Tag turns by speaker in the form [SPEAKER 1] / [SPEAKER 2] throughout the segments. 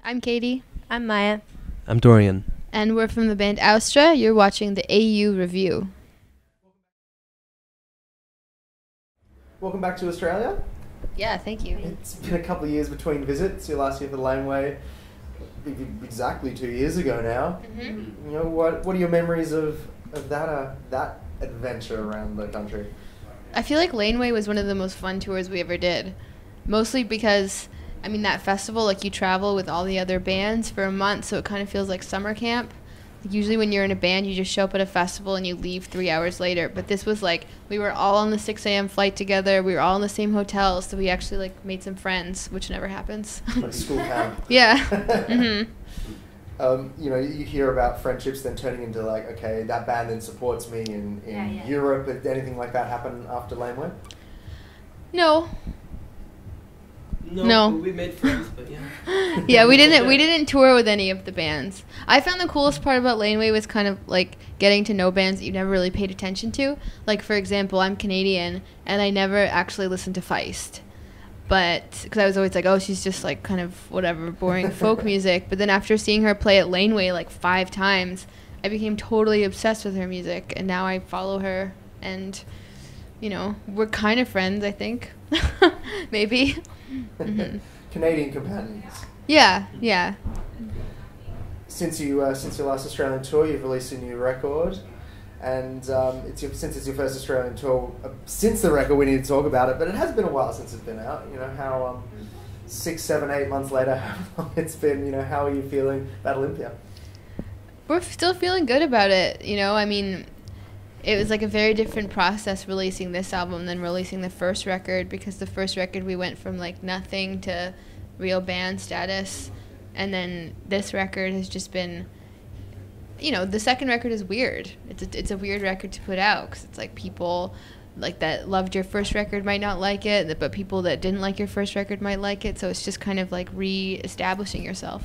[SPEAKER 1] I'm Katie.
[SPEAKER 2] I'm Maya.
[SPEAKER 3] I'm Dorian.
[SPEAKER 1] And we're from the band Austra. You're watching the AU Review.
[SPEAKER 4] Welcome back to Australia.
[SPEAKER 1] Yeah, thank you.
[SPEAKER 4] It's been a couple of years between visits. Your last year for the Laneway, exactly 2 years ago now.
[SPEAKER 1] Mm-hmm.
[SPEAKER 4] You know, what are your memories of that adventure around the country?
[SPEAKER 1] I feel like Laneway was one of the most fun tours we ever did. Mostly because, I mean, that festival, like, you travel with all the other bands for a month, so it kind of feels like summer camp. Like, usually when you're in a band, you just show up at a festival and you leave 3 hours later. But this was like, we were all on the 6 a.m. flight together. We were all in the same hotel, so we actually, like, made some friends, which never happens.
[SPEAKER 4] Like school camp.
[SPEAKER 1] Yeah. Mm-hmm.
[SPEAKER 4] You know, you hear about friendships then turning into like, okay, that band then supports me in Europe. Did anything like that happen after Laneway?
[SPEAKER 1] No.
[SPEAKER 3] No. We made friends, but yeah.
[SPEAKER 1] Yeah, we didn't tour with any of the bands. I found the coolest part about Laneway was kind of like getting to know bands that you never really paid attention to. Like, for example, I'm Canadian, and I never actually listened to Feist. But, because I was always like, oh, she's just like kind of whatever, boring folk music. But then after seeing her play at Laneway like 5 times, I became totally obsessed with her music. And now I follow her, and, you know, we're kind of friends, I think. Maybe. Mm-hmm.
[SPEAKER 4] Canadian companions.
[SPEAKER 1] Yeah.
[SPEAKER 4] Since your last Australian tour, you've released a new record, and since it's your first Australian tour, since the record, we need to talk about it. But it has been a while since it's been out. You know how 6, 7, 8 months later, how long it's been. You know, how are you feeling about Olympia?
[SPEAKER 1] We're still feeling good about it. You know, I mean, it was like a very different process releasing this album than releasing the first record, because the first record we went from like nothing to real band status, and then this record has just been, you know, the second record is weird. It's a weird record to put out, because it's like people like that loved your first record might not like it, but people that didn't like your first record might like it, so it's just kind of like re-establishing yourself.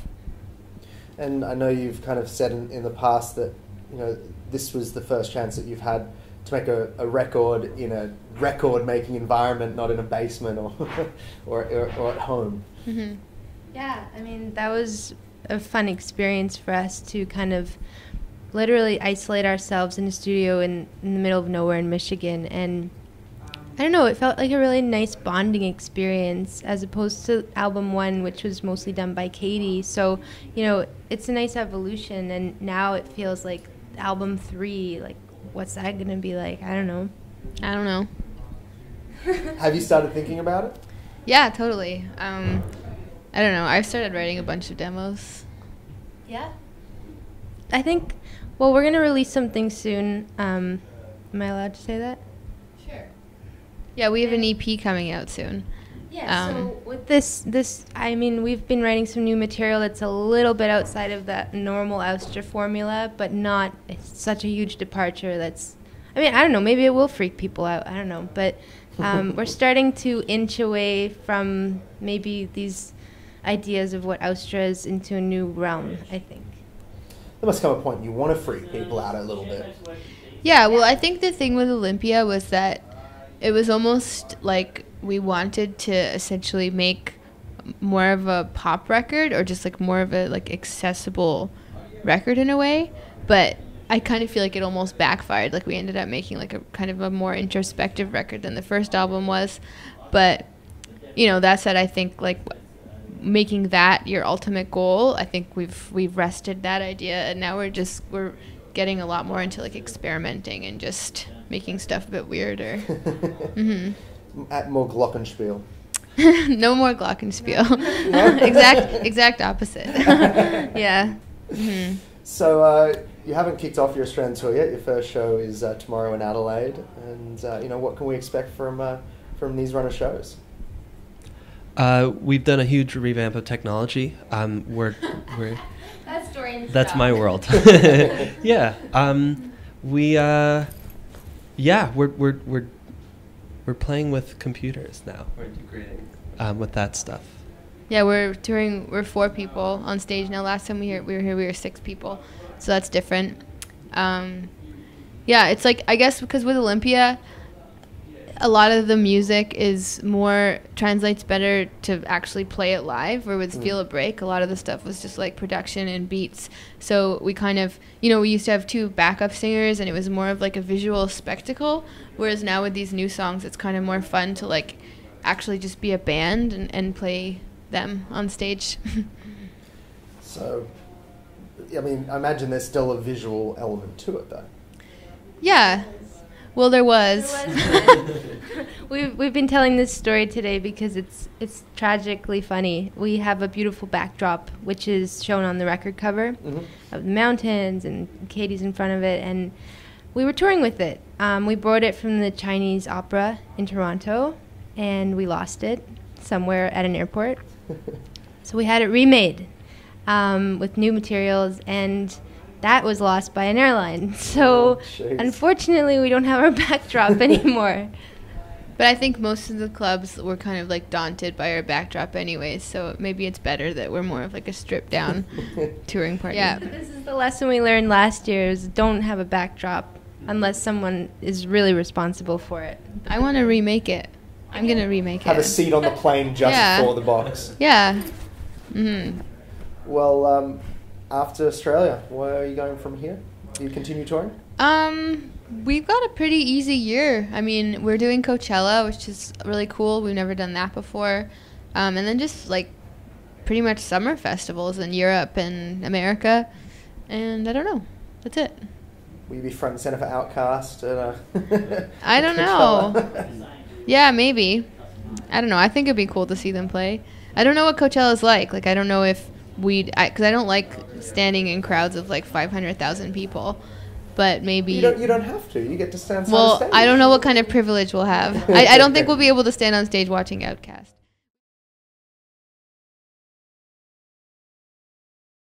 [SPEAKER 4] And I know you've kind of said in the past that, you know, this was the first chance that you've had to make a record in a record-making environment, not in a basement or at home.
[SPEAKER 1] Mm-hmm.
[SPEAKER 2] Yeah, I mean, that was a fun experience for us to kind of literally isolate ourselves in a studio in the middle of nowhere in Michigan. And I don't know, it felt like a really nice bonding experience as opposed to album 1, which was mostly done by Katie. So, you know, it's a nice evolution, and now it feels like album 3, like, what's that gonna be like? I don't know.
[SPEAKER 4] Have you started thinking about it?
[SPEAKER 1] Yeah, totally. I don't know. I've started writing a bunch of demos.
[SPEAKER 2] Yeah. I think, well, we're gonna release something soon. Am I allowed to say that?
[SPEAKER 1] Sure. Yeah, we have an EP coming out soon.
[SPEAKER 2] Yeah, so with this, I mean, we've been writing some new material that's a little bit outside of that normal Austra formula, but not such a huge departure that's, I mean, I don't know, maybe it will freak people out, I don't know, but we're starting to inch away from maybe these ideas of what Austra is into a new realm, I think.
[SPEAKER 4] There must come a point you want to freak people out a little bit.
[SPEAKER 1] Yeah, well, I think the thing with Olympia was that it was almost like we wanted to essentially make more of a pop record, or just like more of a like accessible record in a way, but I kind of feel like it almost backfired. Like, we ended up making like a kind of a more introspective record than the first album was. But, you know, that said, I think like making that your ultimate goal, I think we've rested that idea, and now we're getting a lot more into like experimenting and just making stuff a bit weirder. Mm-hmm.
[SPEAKER 4] At more glockenspiel.
[SPEAKER 1] No more glockenspiel. Exact opposite. Yeah. Mm-hmm.
[SPEAKER 4] So you haven't kicked off your Australian tour yet. Your first show is tomorrow in Adelaide, and you know, what can we expect from these run of shows?
[SPEAKER 3] We've done a huge revamp of technology. We're
[SPEAKER 2] That's Dorian's
[SPEAKER 3] that's
[SPEAKER 2] job.
[SPEAKER 3] my world. Yeah. We're playing with computers now. We're integrating with that stuff.
[SPEAKER 1] Yeah, we're touring. We're 4 people on stage now. Last time we were here, we were 6 people, so that's different. Yeah, it's like, I guess because with Olympia, a lot of the music translates better to actually play it live, where with Feel a Break, a lot of the stuff was just like production and beats. So we kind of, we used to have 2 backup singers, and it was more of like a visual spectacle, whereas now with these new songs, it's kind of more fun to like actually just be a band and play them on stage.
[SPEAKER 4] So, I mean, I imagine there's still a visual element to it, though.
[SPEAKER 1] Yeah. Well, there was.
[SPEAKER 2] We've been telling this story today because it's tragically funny. We have a beautiful backdrop, which is shown on the record cover of the mountains, and Katie's in front of it, and we were touring with it. We borrowed it from the Chinese opera in Toronto, and we lost it somewhere at an airport. So we had it remade with new materials, and that was lost by an airline. So unfortunately, we don't have our backdrop anymore.
[SPEAKER 1] But I think most of the clubs were kind of like daunted by our backdrop anyways, so maybe it's better that we're more of like a stripped down touring party.
[SPEAKER 2] Yeah. This is the lesson we learned last year, is don't have a backdrop unless someone is really responsible for it.
[SPEAKER 1] I want to remake it. I'm going to remake it.
[SPEAKER 4] Have a seat on the plane just for the box.
[SPEAKER 1] Yeah.
[SPEAKER 4] Well, after Australia, where are you going from here? Do you continue touring?
[SPEAKER 1] We've got a pretty easy year. I mean, we're doing Coachella, which is really cool. We've never done that before. And then just like pretty much summer festivals in Europe and America. And I don't know. That's it.
[SPEAKER 4] Will you be front and center for Outkast
[SPEAKER 1] I don't know. Yeah, maybe. I don't know. I think it'd be cool to see them play. I don't know what Coachella's like. Like, I don't know if because I don't like standing in crowds of like 500,000 people, but maybe
[SPEAKER 4] you don't have to. You get to stand.
[SPEAKER 1] Well, I don't know what kind of privilege we'll have. I don't think we'll be able to stand on stage watching Outkast.